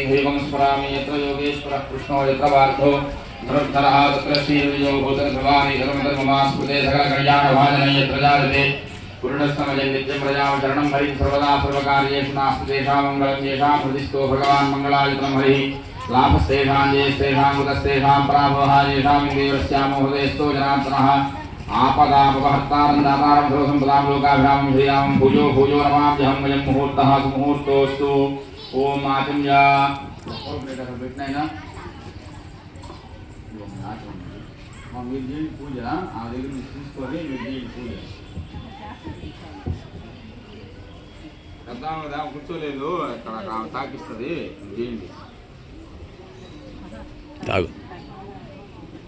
देवं स्मरामि यत्र योगेश्वरः कृष्णो यत्र पार्थो धनुर्धरः तत्र श्रीर्विजयो भूतभवानी धर्मधर्ममास्पृते सकलकल्याणभाजनं यत्र जायते पूर्णस्तमजं नित्यं प्रजां शरणं हरिं सर्वदा सर्वकार्येषु नास्ति तेषां मङ्गलं येषां हृदिस्थो भगवान् मङ्गलायुतं हरिः लाभस्तेषां जयस्तेषां कृतस्तेषां पराभवः येषां इन्द्रियस्यामो हृदयस्थो जनार्दनः आपदापहर्तारं दातारं सर्वसम्पदां लोकाभिरामं श्रीरामं भूयो भूयो नमाम्यहं वयं मुहूर्तः सुमुहूर्तोऽस्तु ओम आचम्या पूज కూర్చోలేదు తాకిస్తుంది చేయండి తాగు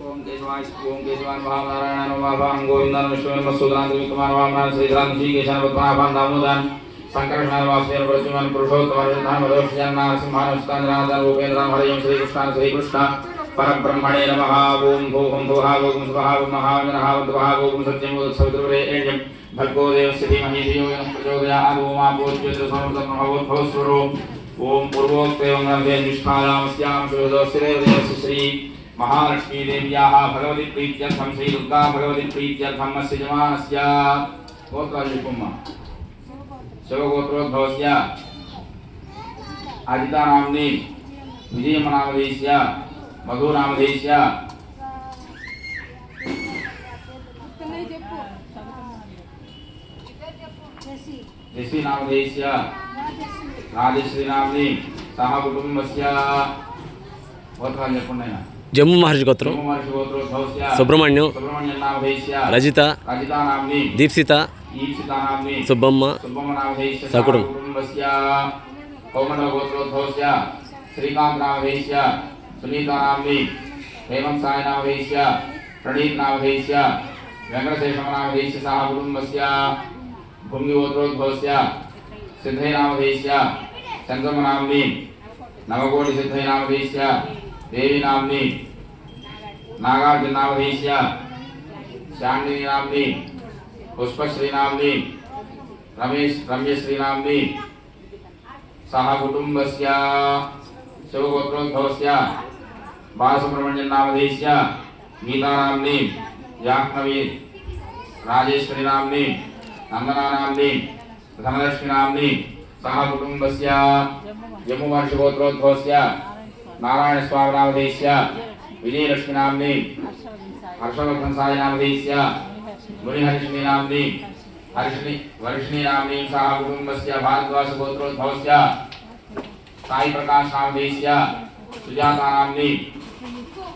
ఓం కేశవాయ ఓం కేశవాన్ మహానారాయణ మహాభాం గోవిందాన్ విష్ణువన్ మసూదాన్ విక్రమాన్ వామనాన్ శ్రీరామ్ శ్రీకేశాన్ పద్మనాభాన్ దామోదాన్ సంకర్షణ వాసుదేవ ప్రచుమన్ పురుషోత్తమ మదోషయాన్ నరసింహాన్ విష్ణాంజనాథన్ రూపేంద్రాన్ హరియం శ్రీకృష్ణాన్ శ్రీకృష్ణ పరబ్రహ్మణే నమః ఓం భూహం భువః ఓం స్వహ ఓం మహావనః వద్వః ఓం సత్యం సవితుర్వరేణ్యం भर्गो देवस्य धीमहि धियो यो नः प्रचोदयात् ओम आपोज्योतिर्समृतमहोद्भवस्वरो ओम पूर्वोक्तेवं ग्रन्थे निष्ठायामस्यां सुहृदस्य देवस्य श्री महालक्ष्मी देव्याः भगवती प्रीत्यर्थं श्री दुर्गा भगवती प्रीत्यर्थं अस्य यजमानस्य गोत्रलिपुम्म शिवगोत्रोद्भवस्य अजितानाम्नि विजयमनामधेयस्य मधुनामधेयस्य जयश्री नामधेयस्य राजश्री नाम्नि सह कुटुंबस्य गोत्राలు చెప్పండి ఆయన జమ్ము మహర్షి గోత్రం సుబ్రహ్మణ్యం నామధేయस्य రజిత నామ్ని దీప్సిత నామ్ని సుబ్బమ్మ నామధేయस्य కుటుంబస్య కౌమండల గోత్రోద్భవस्य శ్రీకాంత్ నామధేయस्य సునీత నామ్ని హేమంత్ సాయి నామధేయस्य ప్రణీత్ నామధేయस्य వెంకటశేషమ నామధేయस्य సహ కుటుంబस्य भूमिगोत्रोद्भवस्य सिद्धैनामधेयस्य चन्द्रमनाम्नि नवकोटिसिद्धैनामधेयस्य देवीनाम्नि नागार्जुननामधेयस्य शाण्डिनीनाम्नि पुष्पश्रीनाम्नि रम्यश्रीनाम्नि सह कुटुम्बस्य शिवगोत्रोद्भवस्य बालसुब्रह्मण्यनामधेयस्य गीतानाम्नि याह्नवी राजेश्वरीनाम्नि नंदनानाम्नि धनलक्ष्मीनाम्नि सह कुटुंबस्य जम्मुमहर्षिगोत्रोद्भवस्य नारायणस्वामिनामधेयस्य विजयलक्ष्मीनाम्नि हर्षवर्धन सायनामधेयस्य मुनिहर्षिणीनाम्नि वर्षिणीनाम्नि सह कुटुंबस्य भारद्वाजगोत्रोद्भवस्य साई प्रकाशनामधेयस्य सुजातानाम्नि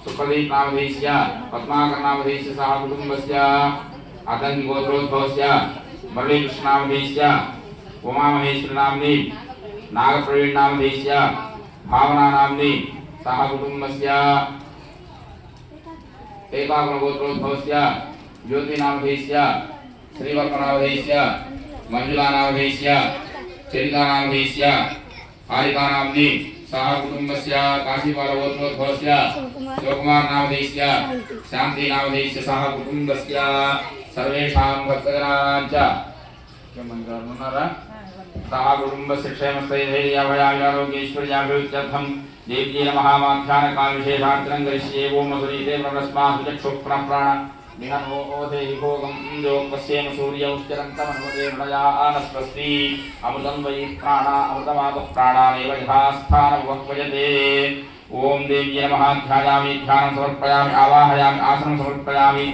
सुप्रदीपनामधेयस्य पद्माकरनामधेयस्य सह कुटुंबस्य आतंकी गोत्रोद्भवस्य मुरलीकृष्णनामधेयस्य उमामहेश्वरनाम्नि नागप्रवीणनामधेयस्य भावनानाम्नि सह कुटुंबस्य एकाग्रगोत्रोद्भवस्य ज्योतिनामधेयस्य श्रीवर्मनामधेयस्य मंजुलानामधेयस्य चरितानामधेयस्य हारिकानाम्नि सह कुटुंबस्य काशीपालगोत्रोद्भवस्य शिवकुमारनामधेयस्य शान्तिनामधेयस्य सह कुटुंबस्य सर्वेषां भक्तजनानाञ्च सह कुटुम्बस्य क्षेमस्थैर्यभयारोग्यैश्वर्याभिवृद्ध्यर्थं देव्यै नमः माध्याह्नकालविशेषार्चनं करिष्ये ओम सुरीते प्रवस्मासु चक्षुःप्राण निहनोदेहि भोगं योगस्येन सूर्यौश्चरन्तमनुमते प्रजानस्वस्ति अमृतं वै प्राणा अमृतमापः प्राणानेव यथास्थानमुपक्वयते ओम देव्यै नमः ध्यायामि ध्यानं समर्पयामि आवाहयामि आसनं समर्पयामि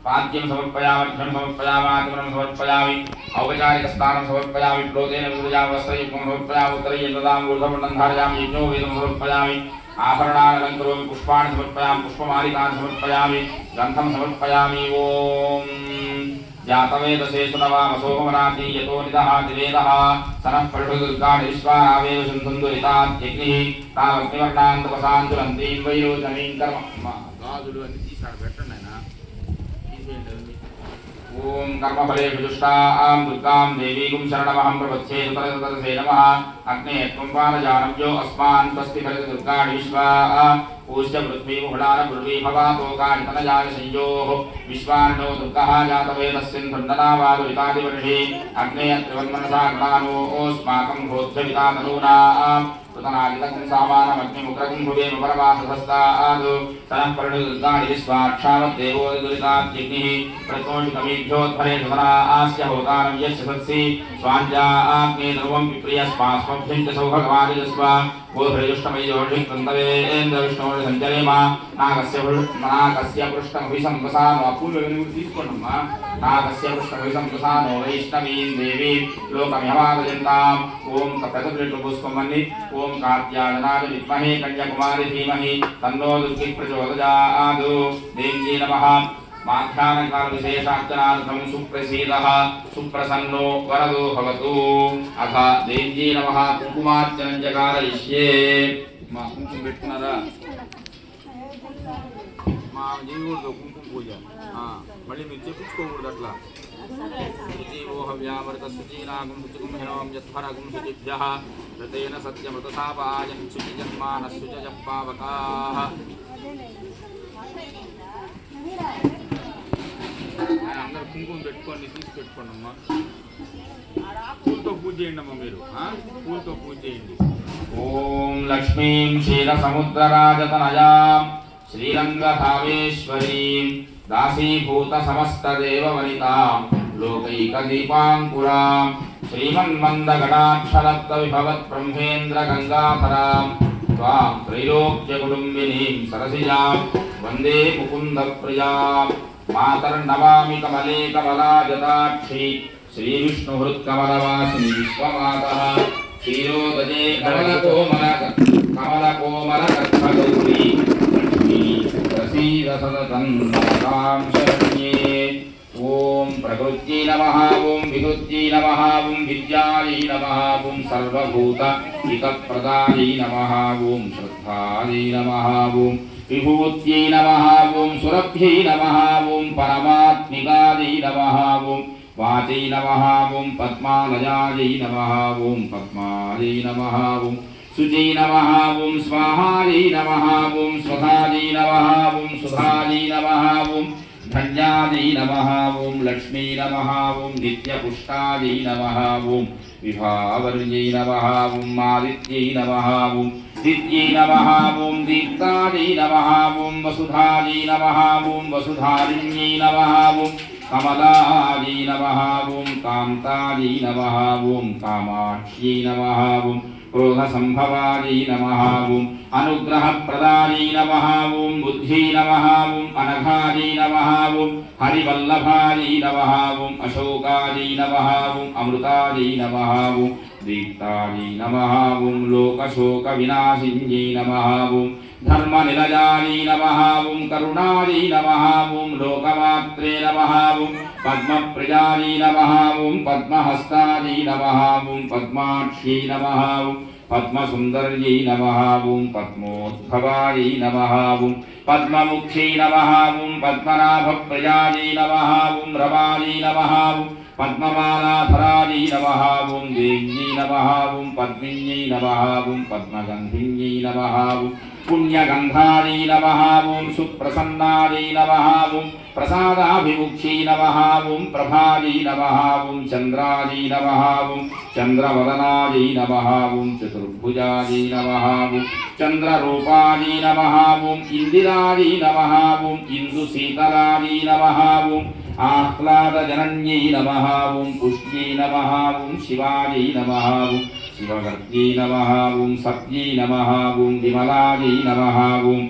पाद्यं समर्पयामि अर्घ्यं समर्पयामि आचमनं समर्पयामि औपचारिकस्नानं समर्पयामि प्रोतेन विदुजामि वस्त्रयुक्तं समर्पयामि उत्तरयं ददामि ऊर्ध्वपुण्डं धारयामि यज्ञोपवीतं समर्पयामि आभरणानि अलङ्करोमि पुष्पाणि समर्पयामि पुष्पमालिकानि समर्पयामि गन्धं समर्पयामि ओम जातवेदसेषु नवामसोमराति यतो निदः दिवेदः सनः पशुदुर्गाणि विश्वानावेव सुन्दुरितात्यग्निः तावग्निवर्णान्तपसान्तुलन्तीं वैरोचनीं कर्म ओम कर्मफलेषु दुष्टां दुर्गां देवीं शरणमहं प्रपद्ये सुतरसे नमः अग्ने त्वं पानजानव्यो अस्मान् स्वस्ति फलित दुर्गाणि विश्वा पूज्य पृथ्वी मुहुलान पृथ्वी भवातोकानि तनजाय संयोः विश्वान्नो दुर्गः जातवेदस्मिन् धन्ननावादुरितादिवर्षे अग्ने त्रिवन्मनसा ज्ञानो अस्माकं भोज्यवितातनूनां कृतनादि परमासहस्तादु तनं परिणुदानि विश्वाक्षावद्देवो दुरिताग्निः प्रतोषिकमेभ्योद्भरे धरास्य होतारं यस्य सत्सि स्वाञ्जाग्ने ध्रुवं विप्रियस्मास्मभ्यं च सौभगवादिस्व गोधृजुष्टमयोषिक्तन्तवेन्द्रविष्णोर्सञ्चरेम नागस्य पृष्ठमभिसंवसानो अपूर्वविनिवृत्तीस्कोणम्मा नागस्य पृष्ठमभिसंवसानो वैष्णवीं देवीं लोकमिहमादयन्ताम् ॐ तप्रतपुष्पमन्नि ॐ कार्त्यायनाय विद्महे कन्याकुमारी धीमहि तन्नो दुर्गी प्रचोदयात् देव्यै नमः माध्याह्नकाल विशेषार्चनार्थं सुप्रसीदः सुप्रसन्नो वरदो भवतु अथ देव्यै नमः कुङ्कुमार्चनं च कारयिष्ये మా కుంకుమ పెట్టుకున్నారా మా చేయకూడదు కుంకుమ పూజ మళ్ళీ మీరు చెప్పించుకోకూడదు అట్లా శుచీవో హవ్యామృత శుచీనాగం శుచికం హినవం యత్ఫరగం శుచిభ్యః రతేన సత్యమృతసాపాయం శుచిజన్మానః శుచజప్పావకాః అందరూ కుంకుమ పెట్టుకోండి తీసి పెట్టుకోండి అమ్మా పూలతో పూజ చేయండి అమ్మా మీరు పూలతో పూజ చేయండి ఓం లక్ష్మీం క్షీరసముద్రరాజతనయాం శ్రీరంగధామేశ్వరీం దాసీభూత సమస్తదేవవనితాం లోకైకదీపాంకురాం శ్రీమన్మందగణాక్షరత్వవిభవత్బ్రహ్మేంద్రగంగాధరాం త్వాం త్రైలోక్యకుటుంబినీం సరసిజాం వందే ముకుందప్రియాం మాతర్నమామి కమలే కమలాజతాక్షి శ్రీవిష్ణుహృత్కమలవాసిని విశ్వమాతః క్షీరోదజే కమలకోమలకర్పగౌరీ లక్ష్మీ ప్రసీద సతతం నమతాం శరణ్యే ఓం ప్రకృత్యై నమః ఓం వికృత్యై నమః ఓం విద్యాయై నమః ఓం సర్వభూత హితప్రదాయై నమః ఓం శ్రద్ధాయై నమః ఓం విభూత్యై నమః ఓం సురభ్యై నమః ఓం పరమాత్మికాయై నమః ఓం వాచై నమః ఓం పద్మాలయాయై నమః ఓం పద్మాయై నమః ఓం శుచై నమః ఓం స్వాహాయై నమః ఓం స్వధాయై నమః ఓం సుధాయై నమః ఓం ధన్యాయై నమః ఓం లక్ష్మీ నమః ఓం నిత్యపుష్టాయై నమః ఓం విభావర్యై నమః ఓం ఆదిత్యై నమః ఓం దిత్యై నమః ఓం దీప్తాయై నమః ఓం వసుధాయై నమః ఓం వసుధారిణ్యై నమః ఓం కమలాయై నమః ఓం కాంతాయై నమః ఓం కామాక్ష్యై నమః ఓం క్రోధసంభవాయై నమః ఓం అనుగ్రహప్రదాయై నమః ఓం బుద్ధ్యై నమః ఓం అనఘాయై నమః ఓం హరివల్లభాయై నమః ఓం అశోకాయై నమః ఓం అమృతాయై నమః ఓం దీప్తాయై నమః ఓం లోకశోకవినాశిన్యై నమః ఓం ధర్మనిలయాయై నమః ఓం కరుణాయై నమః ఓం లోకమాత్రే నమః ఓం పద్మప్రియాయై నమః ఓం పద్మహస్తాయై నమః ఓం పద్మాక్ష్యై నమః ఓం పద్మసుందర్యై నమః ఓం పద్మోద్భవాయై నమః ఓం పద్మముఖ్యై నమః ఓం పద్మనాభప్రియాయై నమః ఓం రమాయై నమః ఓం పద్మమాలాధరాయై నమః ఓం దేవ్యై నమః ఓం పద్మిన్యై నమః ఓం పద్మగంధిన్యై నమః ఓం పుణ్యగంధాయై నమః ఓం సుప్రసన్నాయై నమః ఓం ప్రసాదాభిముఖ్యై నమః ఓం ప్రభాయై నమః ఓం చంద్రాయై నమః ఓం చంద్రవదనాయై నమః ఓం చతుర్భుజాయై నమః ఓం చంద్రరూపాయై నమః ఓం ఇందిరాయై నమః ఓం ఇందుశీతలాయై నమః ఓం ఆహ్లాదజనన్యై నమః ఓం పుష్ట్యై నమః ఓం శివాయై నమః ఓం శివగర్గ్యై నమః ఓం సత్యై నమః ఓం విమలాయై నమః ఓం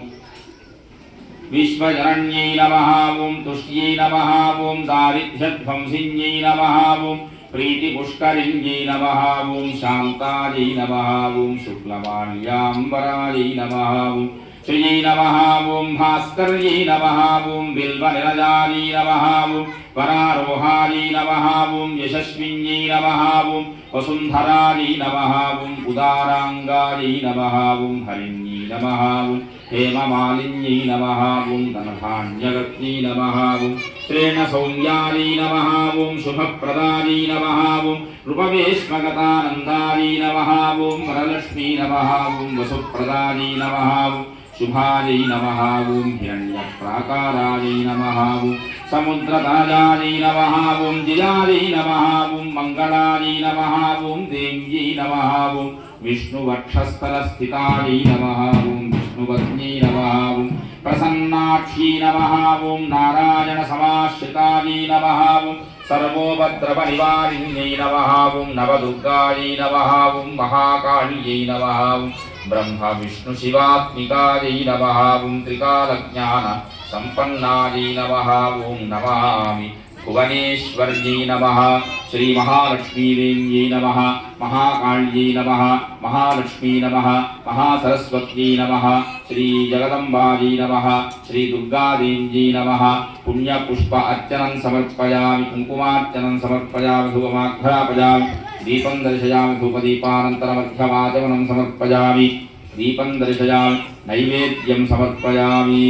విశ్వజనన్యై నమః ఓం తుష్ట్యై నమః ఓం దారిద్ర్యధ్వంసిన్యై నమః ఓం ప్రీతిపుష్కరిణ్యై నమః ఓం శాంతాయై నమః ఓం శుక్లమాల్యాంబరాయై నమః ఓం శ్రీయై నమః ఓం భాస్కర్యై నమః ఓం బిల్వనిలయాయై నమః ఓం వరారోహాయై నమః ఓం యశస్విన్యై నమః ఓం వసుంధరాయై నమః ఓం ఉదారాంగాయై నమః ఓం హరిణ్యై నమః ఓం హేమమాలిన్యై నమః ఓం ధనధాన్యగత్యై నమః ఓం శ్రేణసౌమ్యాయై నమః ఓం శుభప్రదాయై నమః ఓం నృపవేష్మగతానందాయై నమః ఓం వరలక్ష్మీ నమః ఓం వసుప్రదాయై నమః ఓం శుభాయై నమః ఓం హిరణ్యప్రాకారాయై నమః ఓం సముద్రతాజాయై నమః ఓం జియాయై నమః ఓం మంగళాయై నమః ఓం దేవ్యై నమః ఓం విష్ణువక్షస్థలస్థితాయై నమః ఓం विष्णुपत्नी नमः ओं प्रसन्नाक्षी नमः ओं नारायणसमाश्रितायै नमः ओं सर्वोपद्रवनिवारिण्यै नमः ओं नवदुर्गायै नमः ओं महाकाल्यै नमः ओं ब्रह्मविष्णुशिवात्मिकायै नमः ओं त्रिकालज्ञान सम्पन्नायै नमः ओं नमामि भुवनेश्वर्यै नमः श्री महालक्ष्मीदेव्यै नमः महाकाल्यै नमः महालक्ष्मी नमः महासरस्वत्यै नमः श्री जगदम्बायै नमः श्री दुर्गादेव्यै नमः पुण्यपुष्प अर्चनं समर्पयामि कुङ्कुमार्चनं समर्पयामि धूपमाघ्रापयामि दीपं दर्शयामि धूपदीपानन्तरमध्यमाचमनं समर्पयामि दीपं दर्शयामि नैवेद्यं समर्पयामि